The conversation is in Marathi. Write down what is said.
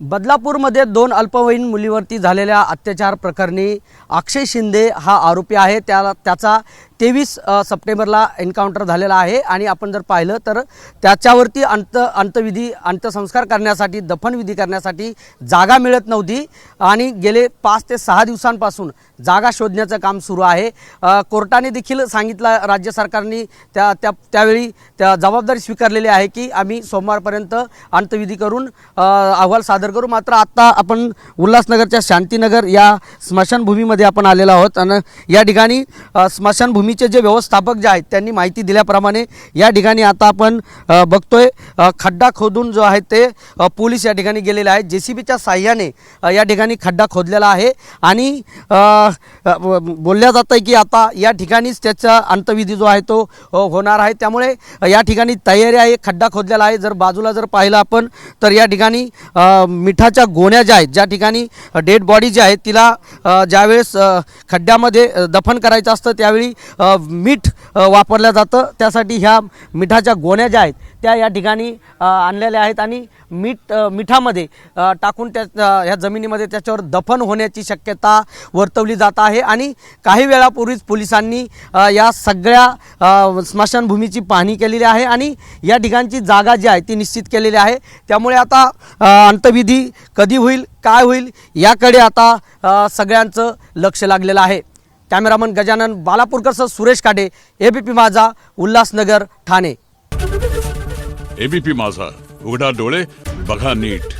बदलापूरमध्ये 2 अल्पवयीन मुलीवरती झालेल्या अत्याचार प्रकरणी अक्षय शिंदे हा आरोपी आहे। त्याचा 23 सप्टेंबरला एन्काउंटर झालेला आहे आणि आपण जर पाहिलं तर त्याच्यावरती अंत्यसंस्कार करण्यासाठी दफनविधी करण्यासाठी जागा मिळत नव्हती आणि गेले 5 ते 6 दिवसांपासून जागा शोधण्याचं काम सुरू आहे। कोर्टाने देखील सांगितलं, राज्य सरकारने त्यावेळी जबाबदारी स्वीकारलेली आहे की आम्ही सोमवारपर्यंत अंत्यविधी करून अहवाल सादर करू। मात्र आता आपण उल्हासनगरच्या शांतीनगर या स्मशानभूमीमध्ये आपण आलेलो आहोत आणि या ठिकाणी स्मशानभूमीचे जे व्यवस्थापक जे आहेत त्यांनी माहिती दिल्याप्रमाणे या ठिकाणी आता आपण बघतोय खड्डा खोदून जो आहे ते पोलीस या ठिकाणी गेलेले आहेत। जेसीबीच्या साहाय्याने या ठिकाणी खड्डा खोदलेला आहे आणि बोलल्या जातं की आता या ठिकाणीच त्याचा अंत्यविधी जो आहे तो होणार आहे। त्यामुळे या ठिकाणी तयारी आहे, खड्डा खोदलेला आहे। जर बाजूला जर पाहिलं आपण तर या ठिकाणी मिठाच्या गोण्या ज्या आहेत, ज्या ठिकाणी डेड बॉडी जी आहे तिला ज्यावेळेस खड्ड्यामध्ये दफन करायचं असतं त्यावेळी मीठ वापरलं जातं। त्यासाठी ह्या मिठाच्या गोण्या ज्या आहेत त्या या ठिकाणी आणलेल्या आहेत आणि मिठामध्ये टाकून ह्या जमिनीमध्ये त्याच्यावर दफन होण्याची शक्यता वर्तवली जात आहे। आणि काही वेळापूर्वीच पोलिसांनी या सगळ्या स्मशानभूमीची पाहणी केलेली आहे आणि या ठिकाणची जागा जी आहे ती निश्चित केलेली आहे। त्यामुळे आता अंत्यविधी कधी होईल, काय होईल याकडे आता सगळ्यांचं लक्ष लागलेलं आहे। कॅमेरामन गजानन बालापूरकर, सुरेश काटे, एबीपी माझा, उल्हासनगर, ठाणे। एबीपी माझा, उघडा डोळे बघा नीट।